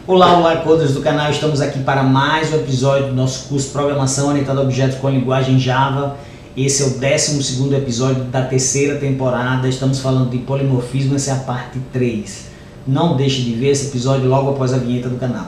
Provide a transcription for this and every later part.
Olá, olá, coders do canal, estamos aqui para mais um episódio do nosso curso Programação Orientada a Objetos com a Linguagem Java. Esse é o 12º episódio da terceira temporada, estamos falando de polimorfismo, essa é a parte 3. Não deixe de ver esse episódio logo após a vinheta do canal.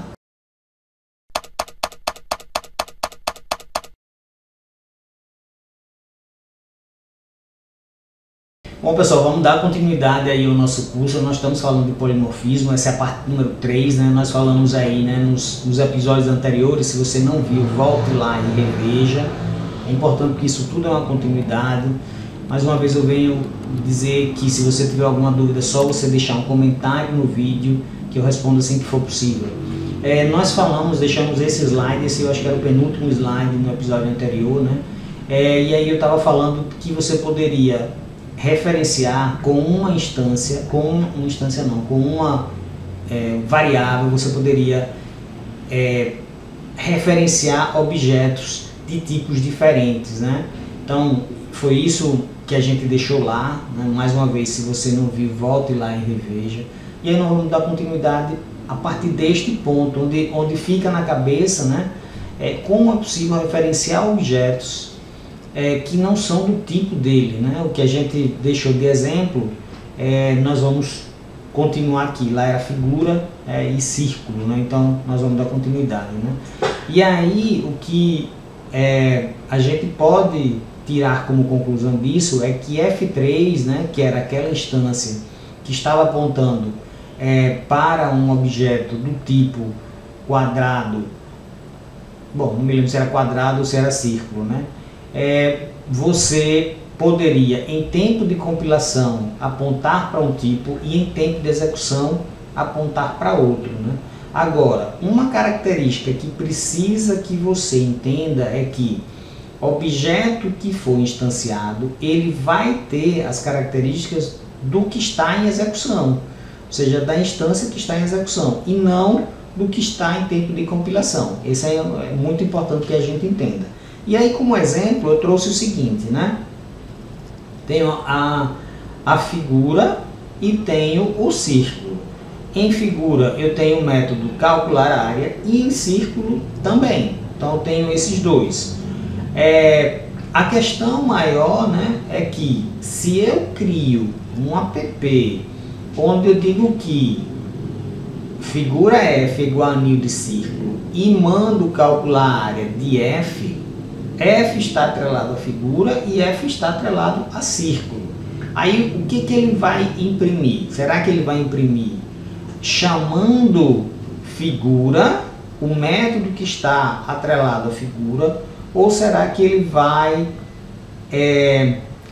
Bom pessoal, vamos dar continuidade aí ao nosso curso. Nós estamos falando de polimorfismo, essa é a parte número 3, né? Nós falamos aí, né, nos episódios anteriores. Se você não viu, volte lá e reveja. É importante que isso tudo é uma continuidade. Mais uma vez eu venho dizer que se você tiver alguma dúvida, é só você deixar um comentário no vídeo que eu respondo assim que for possível. Nós deixamos esse slide, esse eu acho que era o penúltimo slide no episódio anterior, né? E aí eu estava falando que você poderia referenciar com uma variável, você poderia referenciar objetos de tipos diferentes, né? Então foi isso que a gente deixou lá, né? Mais uma vez, se você não viu, volte lá e reveja. E aí nós vamos dar continuidade a partir deste ponto, onde fica na cabeça, né? Como é possível referenciar objetos que não são do tipo dele, né? O que a gente deixou de exemplo, nós vamos continuar aqui. Lá era figura e círculo, né? Então nós vamos dar continuidade, né? E aí o que a gente pode tirar como conclusão disso é que F3, né, que era aquela instância que estava apontando para um objeto do tipo quadrado, bom, não me lembro se era quadrado ou se era círculo, né? Você poderia, em tempo de compilação, apontar para um tipo e em tempo de execução apontar para outro, né? Agora, uma característica que precisa que você entenda é que objeto que for instanciado, ele vai ter as características do que está em execução, ou seja, da instância que está em execução, e não do que está em tempo de compilação. Isso é muito importante que a gente entenda. E aí, como exemplo, eu trouxe o seguinte, né? Tenho a figura e tenho o círculo. Em figura eu tenho o método calcular área e em círculo também. Então eu tenho esses dois. A questão maior, né, é que se eu crio um app onde eu digo que figura F é igual a anil de círculo e mando calcular a área de F está atrelado à figura e F está atrelado a círculo. Aí o que ele vai imprimir? Será que ele vai imprimir chamando figura, o método que está atrelado à figura, ou será que ele vai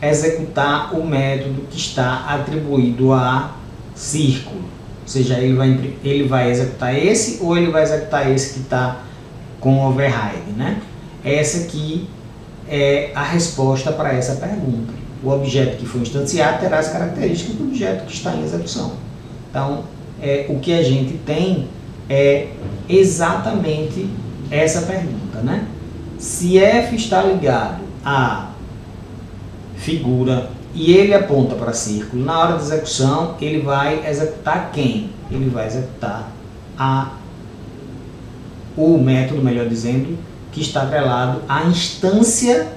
executar o método que está atribuído a círculo? Ou seja, ele vai executar esse ou ele vai executar esse que está com override, né? Essa aqui é a resposta para essa pergunta. O objeto que for instanciado terá as características do objeto que está em execução. Então, o que a gente tem é exatamente essa pergunta, né? Se F está ligado à figura e ele aponta para círculo, na hora da execução ele vai executar quem? Ele vai executar o método, melhor dizendo, que está atrelado à instância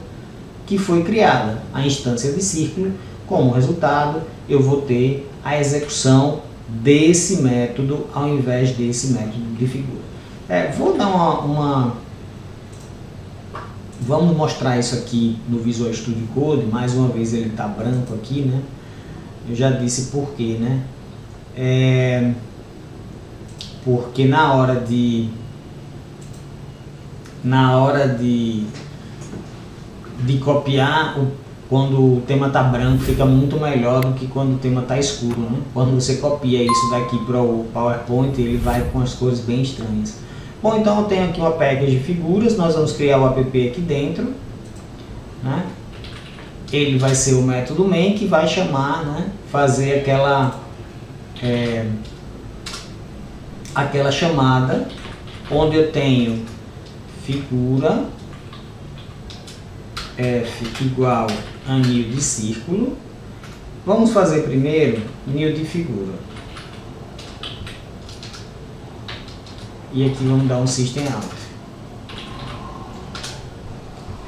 que foi criada, a instância de círculo. Como resultado, eu vou ter a execução desse método ao invés desse método de figura. Vou dar vamos mostrar isso aqui no Visual Studio Code. Mais uma vez ele está branco aqui, né? Eu já disse por quê, né? Porque na hora de copiar, quando o tema está branco, fica muito melhor do que quando o tema está escuro, né? Quando você copia isso daqui para o PowerPoint, ele vai com as cores bem estranhas. Bom, então eu tenho aqui uma package de figuras, nós vamos criar o app aqui dentro, né? Ele vai ser o método main que vai chamar, né? Fazer aquela chamada onde eu tenho figura F igual a anil de círculo. Vamos fazer primeiro anil de figura. E aqui vamos dar um System Out.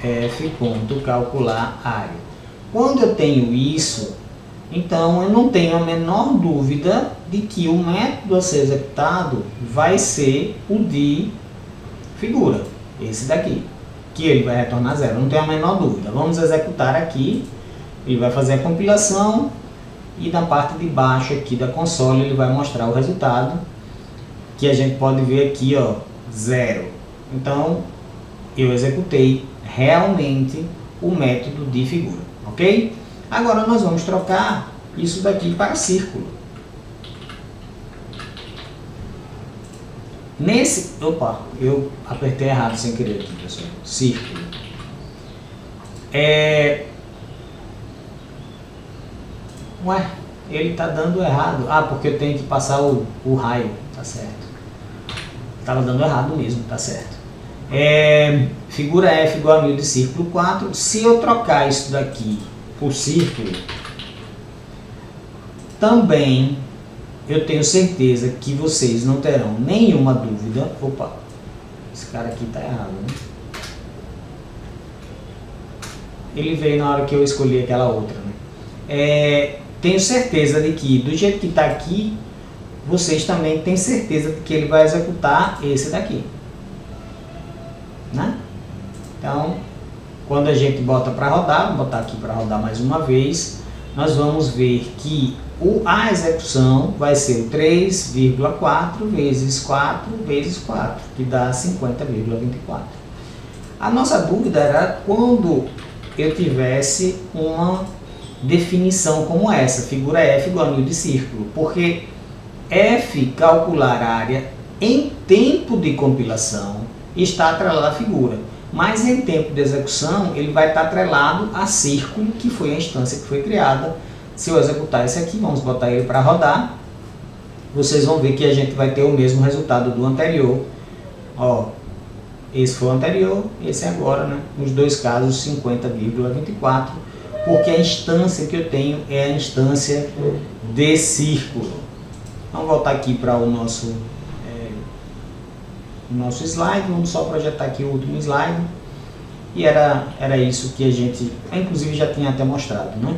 F. calcular área. Quando eu tenho isso, então eu não tenho a menor dúvida de que o método a ser executado vai ser o de figura, esse daqui, que ele vai retornar 0, não tenho a menor dúvida. Vamos executar aqui, ele vai fazer a compilação e na parte de baixo aqui da console ele vai mostrar o resultado, que a gente pode ver aqui, ó, 0. Então eu executei realmente o método de figura, ok? Agora nós vamos trocar isso daqui para círculo. Opa, eu apertei errado sem querer aqui, pessoal. Círculo. Ué, ele está dando errado. Ah, porque eu tenho que passar o raio, tá certo. Estava dando errado mesmo, tá certo. Figura F igual a 1000 de círculo 4. Se eu trocar isso daqui por círculo, também eu tenho certeza que vocês não terão nenhuma dúvida. Opa, esse cara aqui tá errado, né? Ele veio na hora que eu escolhi aquela outra, né? Tenho certeza de que do jeito que está aqui, vocês também têm certeza de que ele vai executar esse daqui, né? Então, quando a gente bota para rodar, vou botar aqui para rodar mais uma vez, nós vamos ver que a execução vai ser o 3,4 vezes 4 vezes 4, que dá 50,24. A nossa dúvida era quando eu tivesse uma definição como essa, figura F igual a 1000 de círculo, porque F, calcular área, em tempo de compilação, está atrelado à figura, mas em tempo de execução ele vai estar atrelado a círculo, que foi a instância que foi criada. Se eu executar esse aqui, vamos botar ele para rodar, vocês vão ver que a gente vai ter o mesmo resultado do anterior. Ó, esse foi o anterior, esse é agora, né? Nos dois casos 50,24, porque a instância que eu tenho é a instância de círculo. Vamos voltar aqui para o nosso slide, vamos só projetar aqui o último slide. E era isso que a gente, inclusive, já tinha até mostrado, né?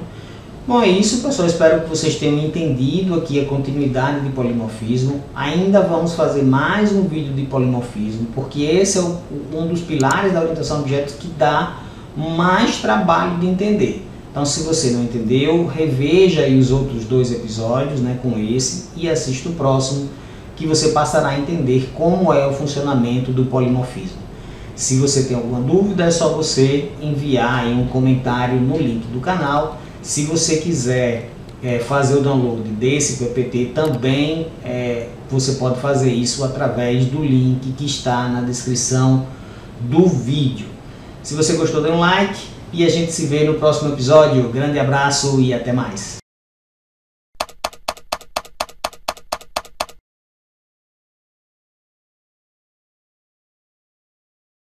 Bom, é isso, pessoal. Espero que vocês tenham entendido aqui a continuidade de polimorfismo. Ainda vamos fazer mais um vídeo de polimorfismo, porque esse é um dos pilares da orientação a objetos que dá mais trabalho de entender. Então, se você não entendeu, reveja aí os outros 2 episódios, né, com esse, e assista o próximo, que você passará a entender como é o funcionamento do polimorfismo. Se você tem alguma dúvida, é só você enviar aí um comentário no link do canal. Se você quiser fazer o download desse PPT também, você pode fazer isso através do link que está na descrição do vídeo. Se você gostou, dê um like e a gente se vê no próximo episódio. Grande abraço e até mais!